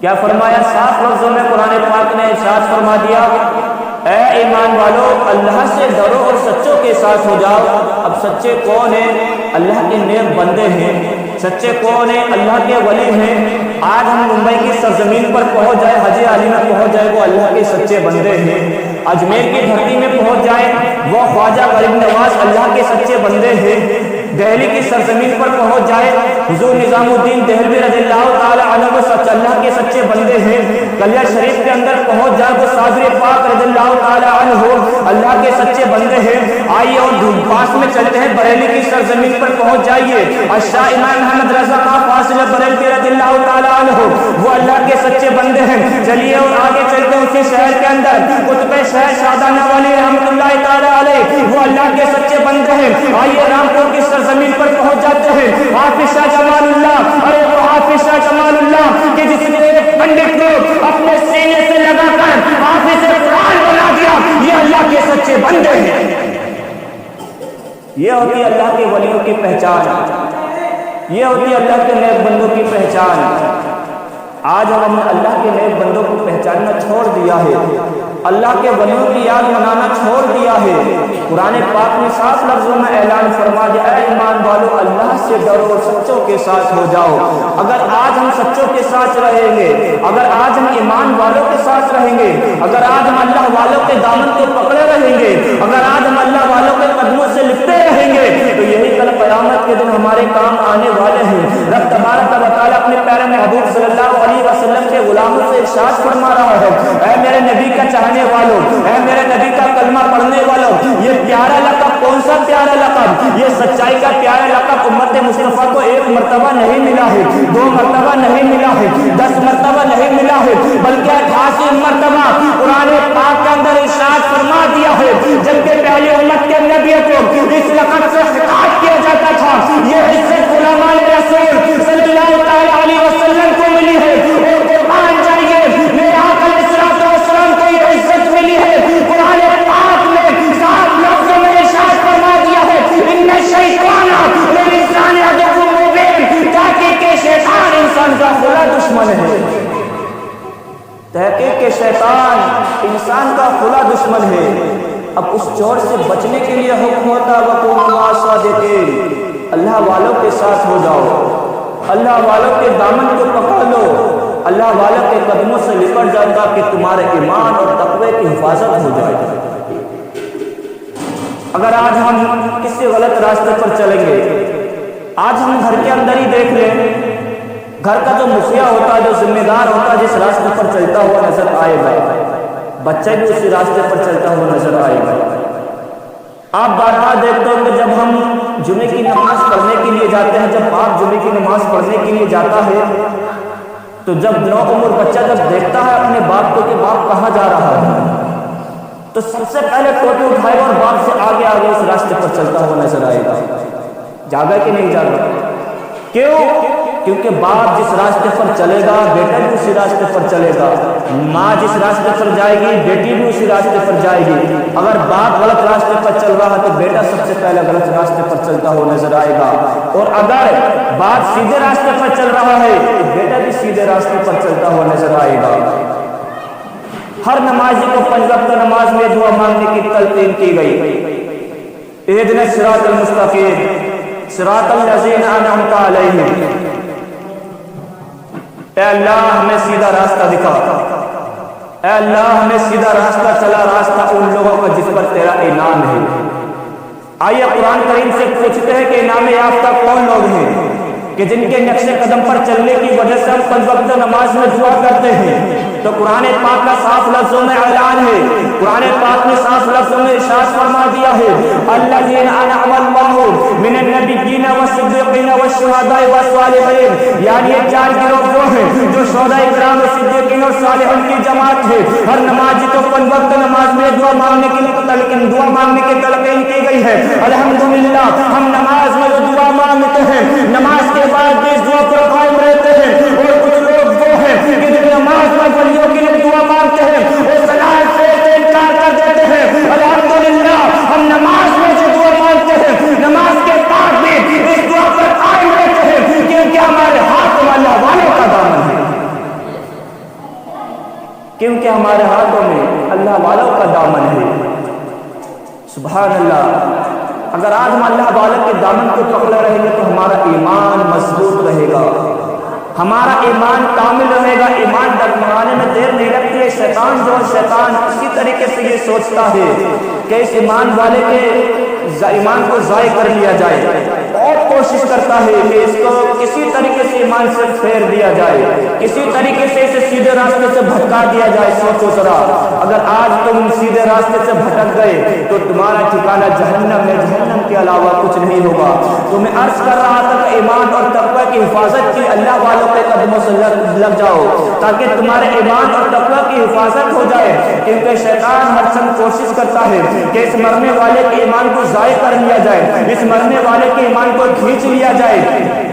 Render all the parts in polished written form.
کیا فرمایا؟ صاف لفظوں میں قرآن پاک نے ارشاد فرما دیا، اے ایمان والو اللہ سے ڈرو اور سچوں کے ساتھ ہو جاؤ۔ اب سچے کون ہیں؟ اللہ کے نیک بندے ہیں۔ سچے کون ہیں؟ اللہ کے ولی ہیں۔ آج ہم ممبئی کی سرزمین پر پہنچ جائے، حاجی علی میں پہنچ جائے، وہ اللہ کے سچے بندے ہیں۔ اجمیر کی دھرتی میں پہنچ جائے، وہ خواجہ غریب نواز اللہ کے سچے بندے ہیں۔ دہلی کی سرزمین پر پہنچ جائے، حضور نظام الدین دہلوی رضی اللہ تعالی عنہ وہ سچ اللہ کے سچے بندے ہیں۔ کلیہ شریف کے اندر پہنچ جائے تو صادر پاک رضی اللہ تعالی عنہ اللہ کے سچے بندے ہیں۔ آئیے اور پاس میں چلتے ہیں، بریلی کی سرزمین پر پہنچ جائیے، شاہ امام محمد رضا خان فاضل بریلوی رضی اللہ تعالی عنہ وہ اللہ کے سچے بندے ہیں۔ چلیے اور آگے چلتے ہیں، اسی شہر کے اندر قطب شہر شادانہ والی رحمۃ اللہ تعالی علیہ وہ اللہ کے سچے بندے ہیں۔ آئیے رامپور کی سرزمین پر پہنچ جاتے ہیں، حافظ شاہ جمال اللہ، ارے وہ حافظ شاہ جمال اللہ کہ جس نے ایک پنڈت کو اپنے سینے سے لگا کر حافظ قرآن بنا دیا، یہ اللہ کے سچے بندے ہیں۔ یہ ہوتی اللہ کے ولیوں کی پہچان، یہ ہوتی اللہ کے نیک بندوں کی پہچان۔ آج ہم نے اللہ کے نیک بندوں کو پہچاننا چھوڑ دیا ہے، اللہ کے ولیوں کی یاد منانا چھوڑ دیا ہے۔ قرآن پاک نے صاف لفظوں میں اعلان فرما دیا، اے ایمان والو اللہ سے ڈرو اور سچوں کے ساتھ ہو جاؤ۔ اگر آج ہم سچوں کے ساتھ رہیں گے، اگر آج ہم ایمان والوں کے ساتھ رہیں گے، اگر آج ہم اللہ والوں کے دامن کو پکڑے رہیں گے، اگر آج ہم اللہ والوں کے قدموں سے لپٹے رہیں گے، تو یہی کل قیامت کے دن ہمارے کام آنے والے ہیں۔ رب تبارک و تعالیٰ اپنے پیارے محبوب صلی اللہ علیہ وسلم کے غلاموں سے ارشاد فرما رہا ہے، اے میرے نبی کا چاہنے والوں، اے میرے نبی کا کلمہ پڑھنے والوں، یہ پیارا لقب کون سا پیارا لقب؟ یہ سچائی کا پیارا لقب امت مصطفیٰ کو ایک مرتبہ نہیں ملا ہے، 2 مرتبہ نہیں ملا ہے، 10 مرتبہ نہیں ملا ہے، بلکہ 88 مرتبہ قرآن پاک کے اندر ارشاد فرما دیا ہے۔ جبکہ پہلی امت کے نبیوں کو اس لقب سے خطاب کیا جاتا تھا، یہ عزت علماء رسول صلی اللہ تعالی علیہ وسلم کو ملی ہے۔ اور قرآن جائیے، میرے آقا علیہ الصلوۃ والسلام کو یہ عزت ملی ہے۔ قرآن پاک میں صاف لفظوں میں ارشاد فرما دیا ہے، ان الشیطان للانسان عدو مبین، تحقیق کہ شیطان انسان کا کھلا دشمن ہے۔ تحقیق کہ شیطان انسان کا کھلا دشمن ہے۔ اب اس چور سے بچنے کے لیے حکم ہوتا وَكُونُوا مَعَ الصَّادِقِينَ، اللہ والوں کے ساتھ ہو جاؤ، اللہ والوں کے دامن کو پکڑ لو، اللہ والوں کے قدموں سے لپٹ جاؤ تاکہ تمہارے ایمان اور تقوی کی حفاظت ہو جائے۔ اگر آج ہم کسی غلط راستے پر چلیں گے، آج ہم گھر کے اندر ہی دیکھ لیں، گھر کا جو مکھیا ہوتا ہے، جو ذمہ دار ہوتا ہے، جس راستے پر چلتا ہوا نظر آئے گا، بچہ بھی اسی راستے پر چلتا ہوا نظر آئے گا۔ آپ بارہا دیکھتے ہوں کہ جب ہم جمعے کی نماز پڑھنے کے لیے جاتے ہیں، جب باپ جمعے کی نماز پڑھنے کے لیے جاتا ہے، تو جب نوعمر بچہ جب دیکھتا ہے اپنے باپ کو کہ باپ کہاں جا رہا ہے، تو سب سے پہلے ٹوٹی اٹھائے گا اور باپ سے آگے آگے اس راستے پر چلتا ہوا نظر آئے گا۔ جاگا کہ نہیں جاگا؟ کیوں؟ کیونکہ باپ جس راستے پر چلے گا بیٹا بھی اسی راستے پر چلے گا، ماں جس راستے پر جائے گی بیٹی بھی اسی راستے پر جائے گی۔ اگر باپ غلط راستے پر چل رہا ہے تو بیٹا سب سے پہلے غلط راستے پر چلتا ہوا نظر آئے گا، اور اگر باپ سیدھے راستے پر چل رہا ہے تو بیٹا بھی سیدھے راستے پر چلتا ہوا نظر آئے گا۔ ہر نمازی کو 5 وقت نماز میں دعا مانگنے کی تلقین کی گئی، اہدنا الصراط المستقیم صراط الذین انعمت علیہم، اے اللہ ہمیں سیدھا راستہ دکھا، اے اللہ ہمیں سیدھا راستہ چلا راستہ ان لوگوں کا جس پر تیرا انعام ہے۔ آئیے قرآن کریم سے پوچھتے ہیں کہ انعام یافتہ کون لوگ ہیں کہ جن کے نقش قدم پر چلنے کی وجہ سے ہم 5 وقت نماز میں دعا کرتے ہیں۔ تو قرآن پاک کا صاف لفظوں میں اعلان ہے، قرآن پاک نے صاف لفظوں میں ارشاد فرما دیا ہے، الذین انعم اللہ من النبیین والصدیقین والشہداء والصالحین، یعنی یہ 4 گروہ وہ ہیں جو شہداء کرام صدیقین اور صالحین کی جماعت ہے۔ ہر نمازی کو 5 وقت نماز میں دعا مانگنے کی تلقین کی گئی ہے۔ الحمدللہ ہم نماز میں دعا مانگتے ہیں، نماز کے بعد بھی اس دعا پر قائم رہتے ہیں، اور کچھ لوگ وہ ہیں کہ جب نماز میں ولیوں کے لیے دعا مانگتے ہیں وہ صلاۃ سے انکار کر دیتے ہیں۔ الحمدللہ ہم نماز میں جو دعا مانگتے ہیں نماز کے بعد بھی اس دعا پر قائم رہتے ہیں، کیونکہ ہمارے ہاتھ میں اللہ والوں کا دامن ہے۔ کیونکہ ہمارے ہاتھوں میں اللہ والوں کا دامن ہے۔ سبحان اللہ، اگر آج ہم اللہ والوں کے دامن کو پکڑے رہیں گے تو ہمارا ایمان مضبوط رہے گا، ہمارا ایمان کامل رہے گا، ایمان ڈگمگانے میں دیر نہیں لگتی ہے۔ شیطان اسی طریقے سے یہ سوچتا ہے کہ اس ایمان والے کے ایمان کو ضائع کر لیا جائے، اور کوشش کرتا ہے کہ اس کو کسی طریقے سے ایمان سے پھیر دیا جائے، کسی طریقے سے اسے سیدھے راستے سے بھٹکا دیا جائے۔ سوچو ذرا، اگر آج تم سیدھے راستے سے بھٹک گئے تو تمہارا ٹھکانہ جہنم ہے، جہنم کے علاوہ کچھ نہیں ہوگا۔ تو میں عرض کر رہا تھا کہ ایمان اور تقوی کی حفاظت کی اللہ والوں کے قدموں سے لگ جاؤ تاکہ تمہارے ایمان اور تقوی کی حفاظت ہو جائے، کیونکہ شیطان ہر سن کوشش کرتا ہے کہ اس مرنے والے کے ایمان کو ضائع کر لیا جائے، اس مرنے والے کے ایمان کو کھینچ لیا جائے۔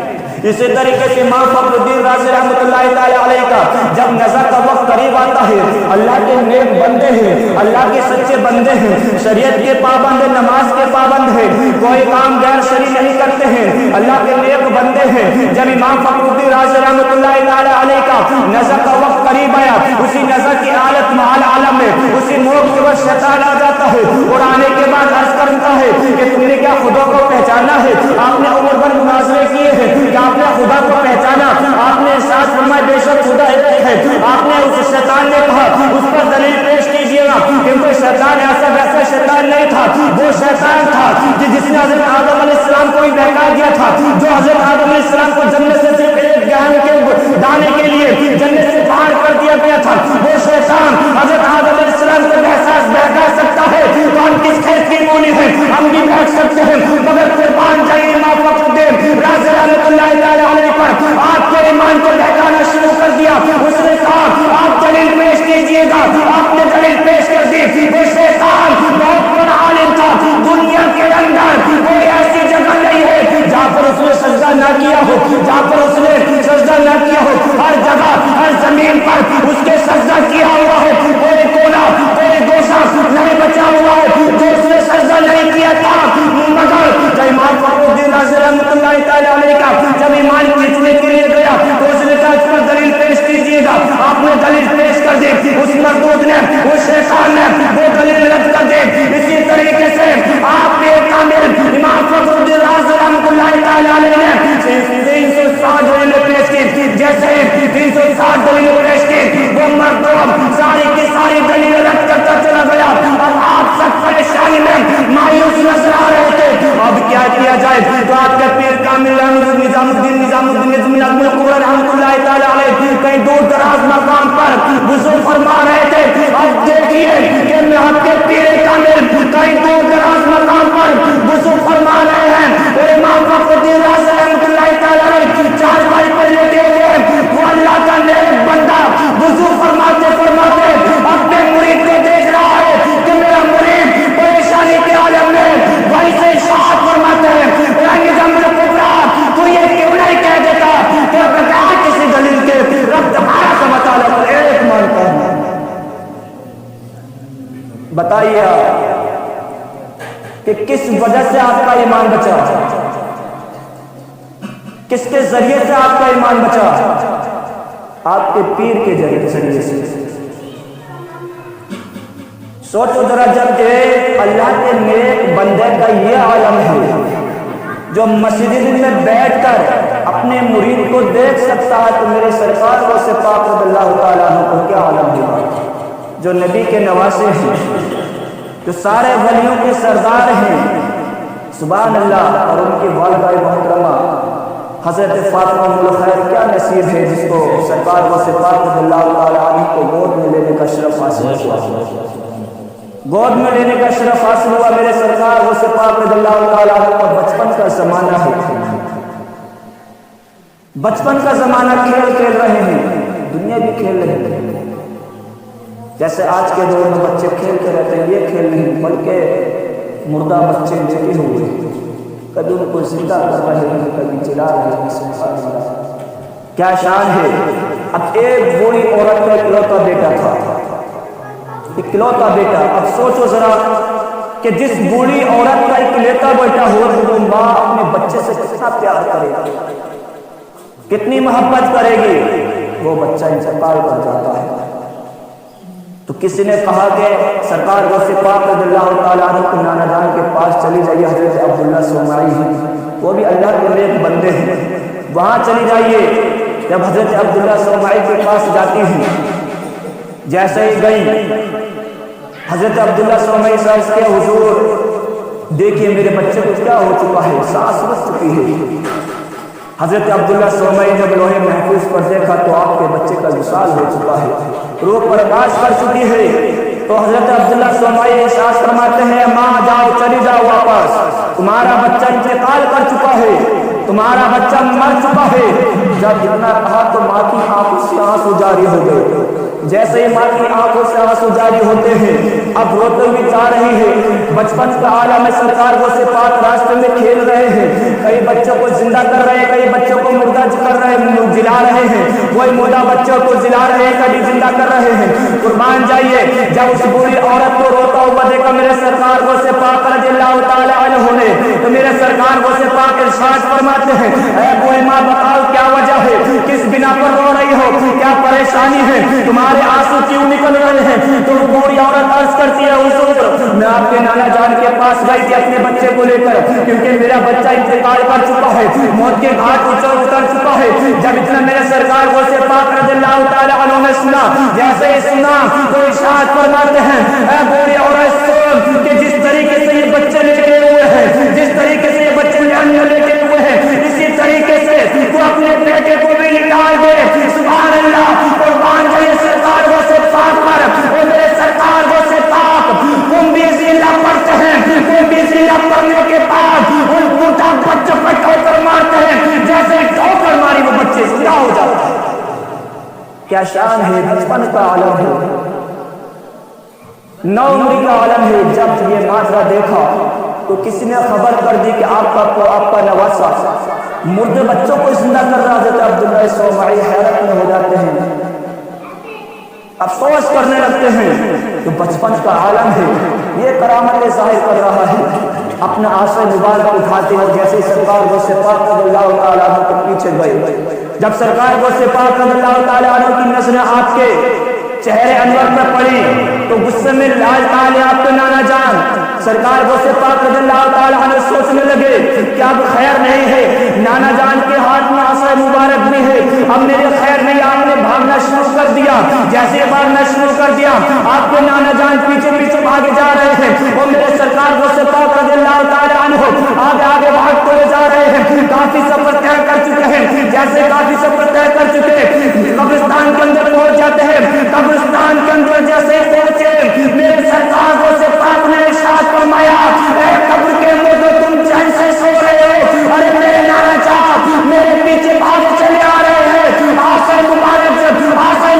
اسی طریقے سے امام فخر الدین رازی رحمۃ اللہ تعالی علیہ کا جب نزع کا وقت قریب آتا ہے، اللہ کے نیک بندے ہیں، اللہ کے سچے بندے ہیں، شریعت کے پابند ہیں، نماز کے پابند ہیں، کوئی کام غیر شرعی نہیں کرتے ہیں، اللہ کے نیک بندے ہیں۔ جب امام فخر الدین رازی رحمۃ اللہ تعالی علیہ کا نزع کا وقت قریب آیا، اسی نزع کی حالت محال عالم میں اسی موت کے وقت شیطان آ جاتا ہے اور آنے کے بعد عرض کرتا ہے کہ تم نے کیا خدا کو پہچانا ہے؟ آپ نے عمر بھر مناظرے کیے ہیں کہ آپ نے خدا کو پہچانا، آپ نے احساس فرمایا بے شک خدا ایک ہے، آپ نے اس شیطان نے کہا اس پر دلیل پیش کیجیے گا، کیونکہ شیطان ایسا ویسا شیطان نہیں تھا، وہ شیطان تھا کہ جس نے حضرت آدم علیہ السلام کو ہی بہکا دیا تھا، جو حضرت آدم علیہ السلام کو جنت سے صرف ایک گہن کے دانے کے لیے جنت سے باہر کر دیا گیا تھا، وہ شیطان حضرت آدم علیہ السلام کو احساس بہکا سکتا ہے تو ہم کس کھیت کی مولی ہیں، ہم بھی بیٹھ سکتے ہیں، مگر قربان جائیے امام فخر الدین رازی رحمۃ اللہ تعالی علیہ پر آپ کے ایمان کو بہکانا شروع کر دیا۔ اس نے کہا آپ دلیل پیش کیجیے گا، آپ نے دلیل پیش کر دی۔ وہ شیطان بہت بڑا عالم تھا، دنیا کے اندر کوئی ایسی جگہ نہیں ہے جہاں پر اس نے سجدہ نہ کیا ہو، جہاں پر اس نے سجدہ نہ کیا ہو، ہر جگہ ہر زمین پر اس کے سجدہ کیا ہوا ہے، کوئی کونا کوئی گوشہ نہیں بچا ہوا ہے جو اس نے سجدہ نہیں کیا تھا۔ مگر جب امام فخر الدین رازی رحمۃ اللہ تعالی علیہ کا جب ایمان کھینچنے کے لیے گیا تو اس نے کہا اس پر دلیل پیش کیجیے گا، آپ نے دلیل پیش کر دی، اس مردود نے اس شیطان نے وہ دلیل رد کر دی۔ اسی طریقے سے آپ نے کامل امام فخر الدین رازی رحمۃ اللہ تعالی علیہ نے 360 دلیلیں پیش کی، جیسے 360 دلیلیں پیش کی وہ مردود ساری کی ساری دلیلیں رد کرتا چلا گیا اور آپ سب پریشانی میں مایوس نظر آ رہے تھے۔ اب کیا کیا جائے؟ تو آپ کے پیر کامل نظام الدین رحمۃ اللہ تعالی علیہ کہیں دور دراز مقام پر وضو فرما رہے تھے۔ اب دیکھیے کہ میں آپ کے پیر کامل کہیں دور دراز مقام پر وضو فرما رہے ہیں اور امام فخر الدین رازی رحمۃ اللہ تعالی علیہ چار بھائی پر لیٹے ہوئے، وہ اللہ کا نیک بندہ وضو فرماتے فرماتے اپنے مرید کو دیکھ رہا ہے کہ میرا مرید پریشانی کے عالم میں وہی سے ارشاد فرماتے ہیں تو یہ کیوں نہیں کہہ دیتا کہ بغیر کسی دلیل کے رب تبارک و تعالی کو ایک مانتا ہے؟ بتائیے کہ کس وجہ سے آپ کا ایمان بچا، کس کے ذریعے سے آپ کا ایمان بچا؟ آپ کے پیر کے ذریعے سے۔ سوچو ذرا، جب کہ اللہ کے نیک بندے کا یہ عالم ہے جو مسجد میں بیٹھ کر اپنے مرید کو دیکھ سکتا ہے، تو میرے سرکار غوث پاک رضی اللہ تعالیٰ عنہ کو کیا عالم ہوگا، جو نبی کے نواسے ہیں، جو سارے ولیوں کے سردار ہیں، سبحان اللہ۔ اور ان کی والدہ محترمہ حضرت فاطمہ ام الخیر کیا نصیب ہے جس کو سرکار غوث پاک رضی اللہ تعالیٰ عنہ کو گود میں لینے کا شرف حاصل ہوا، گود میں لینے کا شرف حاصل ہوا۔ میرے سرکار غوث پاک رضی اللہ تعالیٰ عنہ کا بچپن کا زمانہ ہے، بچپن کا زمانہ کھیل کھیل رہے ہیں، دنیا بھی کھیل رہے ہیں، جیسے آج کے دور میں بچے کھیل کے رہتے ہیں، یہ کھیل نہیں بلکہ مردہ بچے لیٹے ہوئے، کبھی ان کو زندہ کر رہے ہیں، کبھی جلا رہے ہیں۔ سبحان اللہ، کیا شان ہے۔ اب ایک بوڑھی عورت کا اکلوتا بیٹا تھا، اکلوتا بیٹا۔ اب سوچو ذرا کہ جس بوڑھی عورت کا اکلوتا بیٹا ہو تو وہ ماں اپنے بچے سے کتنا پیار کرے گی، کتنی محبت کرے گی۔ وہ بچہ انتقال کر جاتا ہے، تو کسی نے کہا کہ سرکار غوث پاک رضی اللہ تعالیٰ عنہ کے نانا جان کے پاس چلی جائیے، حضرت عبداللہ سومائی ہیں، وہ بھی اللہ کے نیک بندے ہیں، وہاں چلی جائیے۔ جب حضرت عبداللہ سومائی کے پاس جاتی ہیں، جیسے ہی گئی حضرت عبداللہ سومائی صاحب کے حضور دیکھیے میرے بچے کو کیا ہو چکا ہے، سانس رک چکی ہے۔ حضرت عبداللہ سومائی جب لوہے محفوظ پر دیکھا تو آپ کے بچے کا وصال ہو چکا ہے، روح برداشت کر چکی ہے۔ تو حضرت عبداللہ سومائی احساس فرماتے ہیں ماں جاؤ، چلی جاؤ واپس، تمہارا بچہ انتقال کر چکا ہے، تمہارا بچہ مر چکا ہے۔ جب اتنا کہا تو ماں کی آنکھوں سے آنسو جاری ہو گئے۔ جیسے ہی ماں کی آنکھوں سے آنسو جاری ہوتے ہیں، اب روتے ہوئے جا رہی ہے۔ بچپن کا عالم سرکار غوث پاک راستے میں کھیل رہے ہیں، کئی بچوں کو زندہ کر رہے ہیں، کئی بچوں کو مردہ کر رہے ہیں، جلا رہے ہیں، وہی مردہ بچوں کو جلا رہے ہیں، کبھی زندہ کر رہے ہیں۔ قربان جائیے، جب اس بوڑھی عورت کو روتا ہوا دیکھا میرے سرکار غوث پاک رضی اللہ تعالیٰ عنہ نے، تو میرے سرکار غوث پاک ارشاد فرماتے ہیں اے بوڑھی ماں بتاؤ کیا وجہ ہے، کس بنا پر رو رہی ہو، کیا پریشانی ہے، تمہارے آنسو کیوں نکل رہے ہیں؟ تو وہ بوڑھی عورت عرض کرتی ہے حضور میں آپ کے نانا جان کے پاس گئی تھی اپنے بچے کو لے کر، کیونکہ میرا بچہ انتقال کر چکا ہے، موت کے گھاٹ اتر چکا ہے۔ جب اتنا میرے سرکار غوث پاک رضی اللہ تعالیٰ عنہ نے سنا، جیسے ہی سنا تو ارشاد فرماتے ہیں اے بوڑھی عورت سن کہ جس طریقے سے یہ بچے لے کے ہوئے ہیں، جس طریقے سے یہ بچے لے کے ہوئے ہیں، اسی طریقے سے تو اپنے بیٹے کو بھی نکال دے۔ سبحان اللہ، قربان جائے سرکار غوث پاک پر، اور میرے سرکار غوث پاک تم بھی ضلع پڑھتے ہیں، تم بھی ضلع پڑھنے کے بعد ان بوٹا بچوں پر ٹھوکر مارتے ہیں، جیسے ٹھوکر ماری وہ بچے زندہ ہو جاتے ہیں۔ کیا شان ہے، بچپن کا عالم ہے، نو عمری کا عالم ہے۔ جب یہ ماجرا دیکھا تو کسی نے خبر کر دی کہ آپ کا نواسا مردے بچوں کو زندہ کر رہا۔ حضرت عبداللہ سومائی حیرت میں ہو جاتے ہیں، افسوس کرنے لگتے ہیں کہ بچپن کا عالم ہے، یہ کرامت ظاہر کر رہا ہے۔ اپنا عصا مبارک اٹھاتے ہیں، جیسے سرکار غوث پاک رضی اللہ تعالیٰ عنہ کے پیچھے گئے۔ جب سرکار غوث پاک رضی اللہ تعالیٰ عنہ کی نظریں آپ کے چہرے انور پر پڑی تو غصے میں لاج ڈالے آپ کے نانا جان۔ سرکار غوث پاک رضی اللہ تعالیٰ عنہ سوچنے لگے کہ اب خیر نہیں ہے، نانا جان کے ہاتھ میں عصا مبارک بھی ہے، اب میرے خیر نہیں۔ آپ نے بھاگنا شروع کر دیا، جیسے بھاگنا شروع کر دیا آپ کے نانا جان پیچھے پیچھے بھاگے جا رہے ہیں، اور میرے سرکار غوث پاک رضی اللہ تعالیٰ عنہ آگے آگے بھاگتے ہوئے جا رہے ہیں۔ کافی سفر طے کر چکے ہیں، جیسے کافی سفر طے کر چکے قبرستان کے اندر پہنچ جاتے ہیں۔ قبرستان کے اندر جیسے پہنچے میرے سرکار غوث پاک نے ارشاد فرمایا اے قبر کے مردوں تم چین سے سو رہے ہو، ارے میرے نانا جان میرے پیچھے بھاگے چلے آ رہے ہیں، عصا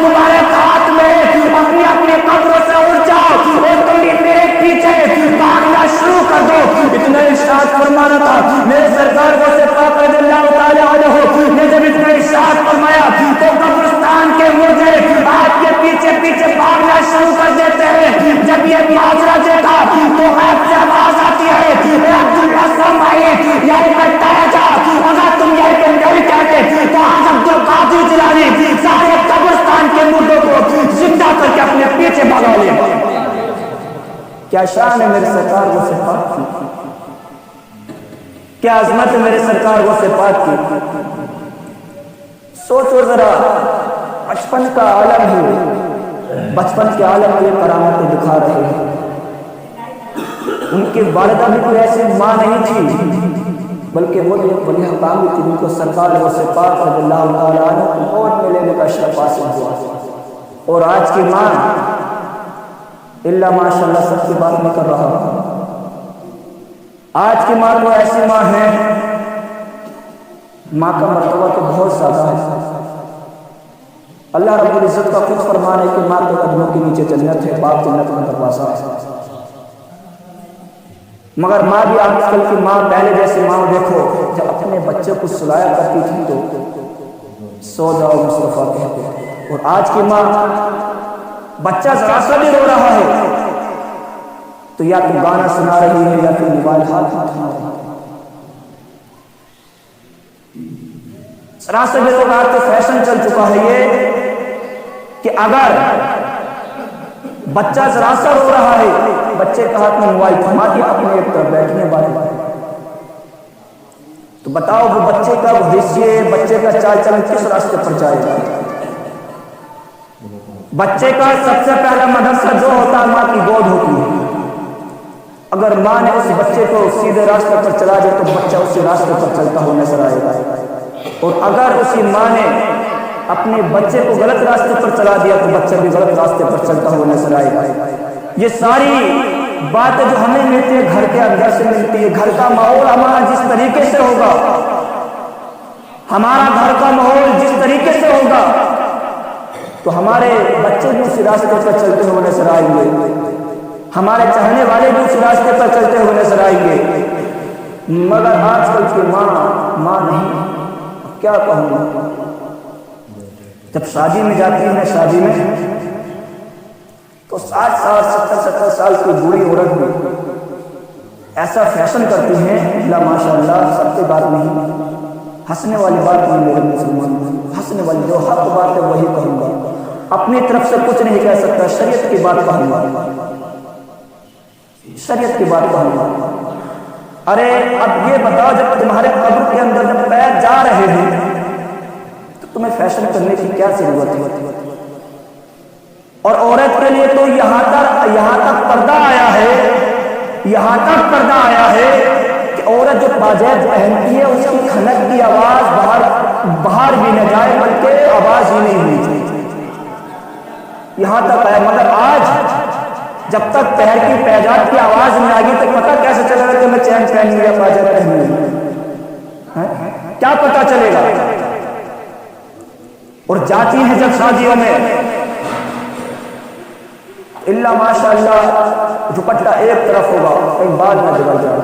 مبارک ہاتھ میں، اپنی اپنی قبروں سے اٹھ جاؤ اور تم بھی میرے پیچھے بھاگنا شروع کر دو۔ اتنا ارشاد فرمانا تھا میرے سرکار غوث پاک رضی اللہ تعالیٰ عنہ نے جب اتنا ارشاد فرمایا تو قبرستان کے مردے آپ کے پیچھے پیچھے بھاگنا شروع کر دیتے ہیں۔ جب یہ ماجرا دیکھا تو آپ سے آواز آتی ہے اے عبداللہ سومائی یہی بتایا جا، اگر تم یہی تم نہیں کہتے تو آج عبدالقادر جیلانی سارے قبرستان کے مردوں کو زندہ کر کے اپنے پیچھے بھگا لے گا۔ کیا شان ہے میرے سرکار غوث پاک کی، کیا عظمت ہے میرے سرکار غوث پاک کی۔ سوچو ذرا، بچپن کا عالم ہے، بچپن کے عالم میں یہ کرامتیں دکھا رہے ہیں۔ ان کی والدہ بھی کوئی ایسی ماں نہیں تھی، بلکہ وہ ایک بڑی حکام تھی، ان کو سرکار غوث پاک رضی اللہ تعالیٰ عنہ کو گود میں لینے کا شرف حاصل ہوا۔ اور آج کی ماں اللہ ماشاء اللہ سب کی بات نہیں کر رہا، آج کی ماں تو ایسی ماں ہے، ماں کا مرتبہ تو بہت زیادہ ہے۔ اللہ رب العزت کا خود فرمان ہے کہ ماں کے قدموں کے نیچے جنت ہے، باپ جنت میں دروازہ ہے۔ مگر ماں بھی آج کل کی ماں، پہلے جیسے ماں دیکھو جب اپنے بچے کو سلایا کرتی تھی تو سو جاؤ مصطفیٰ کہتے ہیں، اور آج کی ماں بچہ ذرا سا بھی رو رہا ہے تو یا تو گانا سنا رہی ہے یا پھر موبائل ہاتھ میں تھما رہی ہے۔ ذرا سا بھی رونا تو فیشن چل چکا ہے یہ کہ اگر بچہ ذرا سا رو رہا ہے، بچے کا ہاتھ میں موبائل تھما دیا اپنے ایک طرف بیٹھنے والے، تو بتاؤ وہ بچے کا حصے، بچے کا چال چلن کس راستے پر جائے گا؟ بچے کا سب سے پہلا مدرسہ جو ہوتا ہے ماں کی گود ہوتی ہے۔ اگر ماں نے اس بچے کو سیدھے راستے پر چلا دیا تو بچہ اسی راستے پر چلتا ہوا نظر آئے گا، اور اگر اسی ماں نے اپنے بچے کو غلط راستے پر چلا دیا تو بچہ بھی غلط راستے پر چلتا ہوا نظر آئے گا۔ یہ ساری باتیں جو ہمیں ملتی ہے گھر کے اندر سے ملتی ہے۔ گھر کا ماحول ہمارا جس طریقے سے ہوگا، ہمارا گھر کا ماحول جس طریقے سے ہوگا تو ہمارے بچے بھی اسی راستے پر چلتے ہوئے نظر آئیں گے، ہمارے چاہنے والے بھی اسی راستے پر چلتے ہوئے نظر آئیں گے۔ مگر آج کل کی ماں نہیں، کیا کہوں گا، جب شادی میں جاتی ہے شادی میں تو 60 سال 70 سال کی بوڑھی عورت بھی ایسا فیشن کرتی ہیں، لا ماشاء اللہ، سب کی بات نہیں، ہنسنے والی بات نہیں میرے مسلمان، ہنسنے والی جو حق بات ہے وہی کہوں گا، اپنی طرف سے کچھ نہیں کہہ سکتا، شریعت کی بات کہوں گا، شریعت کی بات کہوں گا۔ ارے اب یہ بتاؤ، جب تمہارے قبر کے اندر جب پیر جا رہے ہیں تو تمہیں فیشن کرنے کی کیا ضرورت ہے؟ اور عورت کے لیے تو یہاں تک پردہ آیا ہے، یہاں تک پردہ آیا ہے کہ عورت جو پاجاب پہنتی ہے اس کی کھنک کی آواز باہر بھی نہ جائے بلکہ آواز ہی نہیں ہوئی، یہاں تک آیا۔ مگر آج جب تک پیر کی پیجاب کی آواز نہیں آگی تو پتہ کیسے چلے گا کہ میں چین پہنوں یا پاجاب پہنوں؟ کیا پتہ چلے گا؟ اور جاتی ہیں جب شادیوں میں اللہ ماشاء اللہ دوپٹہ ایک طرف ہوگا، کہیں بعد نہ جگہ جائے،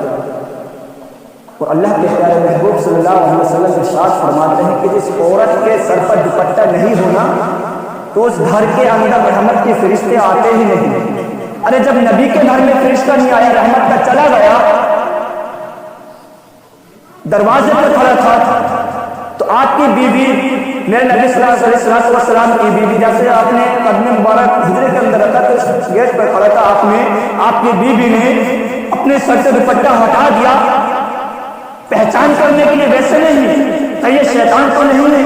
اور اللہ کے پیارے محبوب صلی اللہ علیہ وسلم ارشاد فرماتے ہیں کہ جس عورت کے سر پر دوپٹہ نہیں ہونا تو اس گھر کے اندر رحمت کے فرشتے آتے ہی نہیں۔ ارے جب نبی کے گھر میں فرشتہ نہیں آیا، رحمت کا چلا گیا، دروازے پر کھڑا تھا تو آپ کی بیوی، میرے نبی صلی اللہ علیہ وسلم کی بیوی، جیسے آپ نے قدم مبارک حجرے کے اندر رکھا تو اس گیٹ پر کھڑا تھا، آپ کی بیوی نے اپنے سر سے دوپٹہ ہٹا دیا، پہچان کرنے کے لیے، ویسے نہیں کہ یہ شیطان تو نہیں ہے،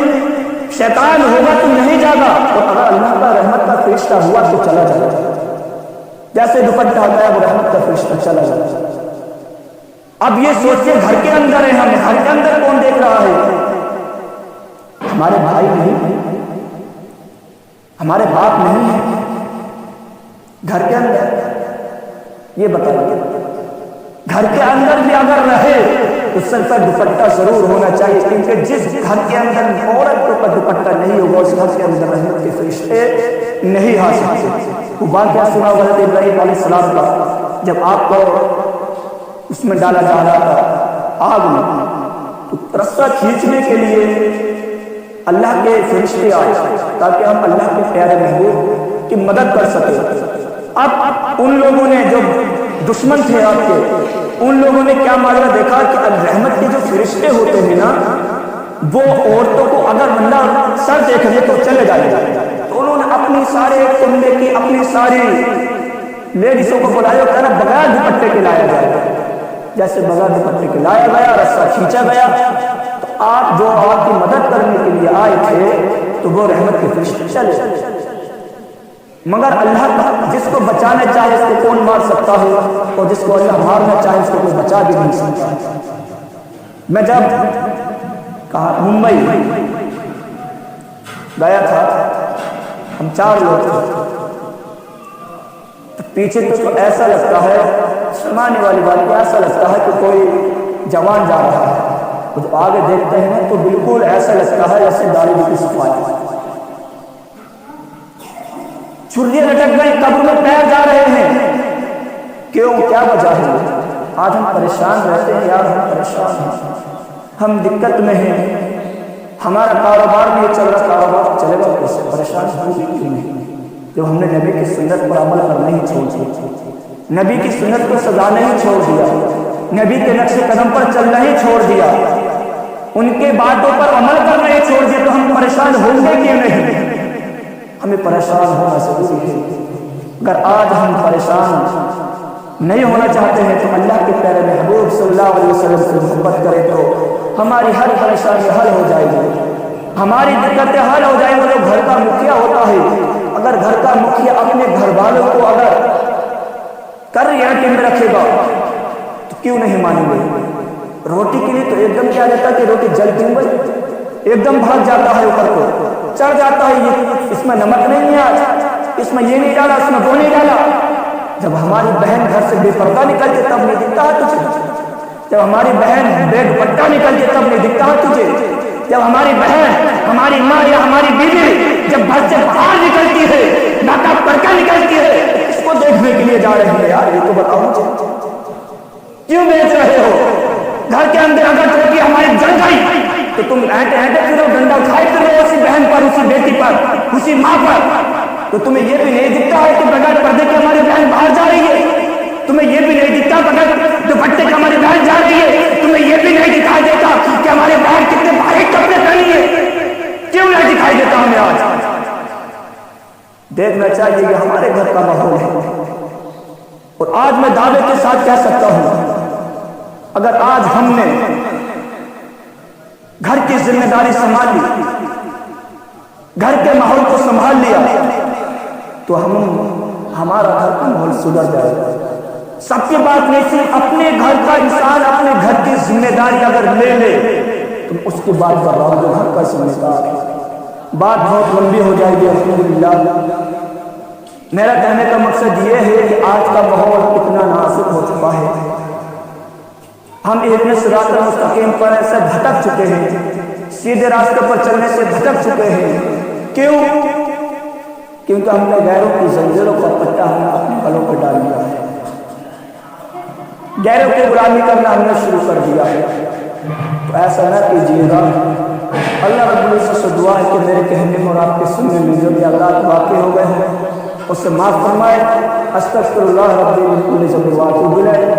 شیطان ہوگا تو نہیں جاگا، اور اگر اللہ کا رحمت کا فرشتہ ہوا تو چلا جائے، جیسے دوپٹہ ہٹایا وہ رحمت کا فرشتہ چلا جائے۔ اب یہ سوچیں گھر کے اندر ہے، ہم گھر کے اندر کون دیکھ رہا ہے؟ ہمارے بھائی نہیں، ہمارے باپ نہیں ہے، گھر کے اندر یہ بتائیے، گھر کے اندر بھی اگر رہے تو سر پر دوپٹہ ضرور ہونا چاہیے، کیونکہ جس گھر کے اندر عورت پر دوپٹہ نہیں ہوگا اس گھر کے اندر رحمت کے فرشتے نہیں آ سکتے۔ وہ واقعہ سنا حضرت ابراہیم علیہ السلام کا، جب آپ کو اس میں ڈالا جا رہا تھا آگ میں، تو رسہ کھینچنے کے لیے اللہ کے فرشتے آئے تاکہ ہم اللہ کے پیارے محبوب کی مدد کر سکیں۔ اب ان لوگوں نے جو دشمن تھے آپ کے، ان لوگوں نے کیا معاملہ دیکھا کہ رحمت کے جو فرشتے ہوتے ہیں نا وہ عورتوں کو اگر بندہ سر دیکھ لے تو چلے جائے گا، تو انہوں نے اپنی سارے کنبے کی اپنی ساری لیڈیزوں کو بلایا، کہنا بغیر دوپٹے کے لایا جائے، جیسے بغیر دوپٹے کے لایا گیا، رسہ کھینچا گیا، تو آپ جو آپ کی مدد کرنے کے لیے آئے تھے تو وہ رحمت کے فرشتے چلے۔ مگر اللہ جس کو بچانا چاہے اس کو کون مار سکتا ہے، اور جس کو اللہ مارنا چاہے اس کو کوئی بچا بھی نہیں سکتا۔ میں جب ممبئی گیا تھا، ہم 4 لوگ تھے، تو پیچھے تو ایسا لگتا ہے، شرمانے والی بات کو ایسا لگتا ہے کہ کوئی جوان جا رہا ہے، جب آگے دیکھتے ہیں تو بالکل ایسا لگتا ہے جیسے داڑھی کی صفائی، چھریاں لٹک گئی، قبر میں پیر جا رہے ہیں، کیوں؟ کیا وجہ ہے؟ آج ہم پریشان رہتے ہیں، یار ہم پریشان ہیں، ہم دقت میں ہیں، ہمارا کاروبار نہیں چل رہا، کاروبار چلے گا کیسے؟ پریشان ہم کیوں نہیں؟ جب ہم نے نبی کی سنت پر عمل کرنا ہی چھوڑ دیا، نبی کی سنت کو سجانا ہی چھوڑ دیا، نبی کے نقش قدم پر چلنا ہی چھوڑ دیا، ان کے باتوں پر عمل کرنا ہی چھوڑ دیا، تو ہم پریشان ہوں گے کیوں نہیں؟ ہمیں پریشان ہونا ضروری ہے۔ اگر آج ہم پریشان نہیں ہونا چاہتے ہیں تو اللہ کے پیارے محبوب صلی اللہ علیہ وسلم سے محبت کریں تو ہماری ہر پریشانی حل ہو جائے گی، ہماری دقتیں حل ہو جائیں گی۔ جو گھر کا مکھیا ہوتا ہے، اگر گھر کا مکھیا اپنے گھر والوں کو اگر کر رعایت میں رکھے گا تو کیوں نہیں مانیں گے؟ روٹی کے لیے تو ایک دم کیا جاتا ہے کہ روٹی جل کیوں گئی، ایک دم بھاگ جاتا ہے اوپر کو، چڑھ جاتا ہے، یہ اس میں نمک نہیں ہے، آج اس میں یہ نہیں ڈالا، اس میں وہ نہیں ڈالا۔ جب ہماری بہن گھر سے بے پردہ نکلتے تب نہیں دکھتا ہے تجھے، جب ہماری بہن بے دوپٹہ نکلتے تب نہیں دکھتا ہے تجھے، جب ہماری بہن، ہماری ماں یا ہماری بیوی جب گھر سے باہر نکلتی ہے، ناکا پڑکا نکلتی ہے، اس کو دیکھنے کے لیے جا رہی ہے۔ یار یہ تو بتاؤ مجھے کیوں بیچ رہے ہو؟ گھر کے اندر اگر روٹی ہماری جل گئی تو تم اینٹے پھرو، ڈنڈا کھائے پھرو اسی بہن پر، اسی بیٹی پر، اسی ماں پر۔ تو تمہیں یہ بھی نہیں دکھتا ہے کہ بغیر پردے کے ہماری بہن باہر جا رہی ہے؟ تمہیں یہ بھی نہیں دکھتا بغیر دوپٹے کے ہماری بہن جا رہی ہے؟ تمہیں یہ بھی نہیں دکھائی دیتا کہ ہمارے بہن کتنے بھاری کپڑے پہنی ہے؟ کیوں نہیں دکھائی دیتا ہمیں؟ آج دیکھنا چاہیے کہ ہمارے گھر کا ماحول ہے۔ اور آج میں دعوے کے ساتھ کہہ سکتا ہوں، اگر آج ہم نے گھر کی ذمہ داری سنبھال لی، گھر کے ماحول کو سنبھال لیا، تو ہمارا گھر کا ماحول سدھر جائے گا۔ سب کی بات نہیں، صرف اپنے گھر کا انسان اپنے گھر کی ذمہ داری اگر لے لے تو اس کی بات کر رہا ہوں جو گھر کا ذمہ دار ہے۔ بات بہت لمبی ہو جائے گی الحمدللہ۔ میرا کہنے کا مقصد یہ ہے کہ آج کا ماحول کتنا نازک ہو چکا ہے، ہم ابن صراط المستقیم پر ایسے بھٹک چکے ہیں، سیدھے راستے پر چلنے سے بھٹک چکے ہیں۔ کیوں؟ کیونکہ ہم نے غیروں کی زنجیروں کا پٹا ہم نے اپنے گلوں پہ ڈال دیا ہے، غیروں کی غلامی کرنا ہم نے شروع کر دیا ہے۔ تو ایسا نہ کیجیے گا۔ اللہ رب العزت سے دعا ہے کہ میرے کہنے میں اور آپ کے سننے میں جو بھی اللہ واقع ہو گئے ہیں اس سے معاف فرمائے۔ استغفر اللہ ربی من کل ذنب واتوب الیہ۔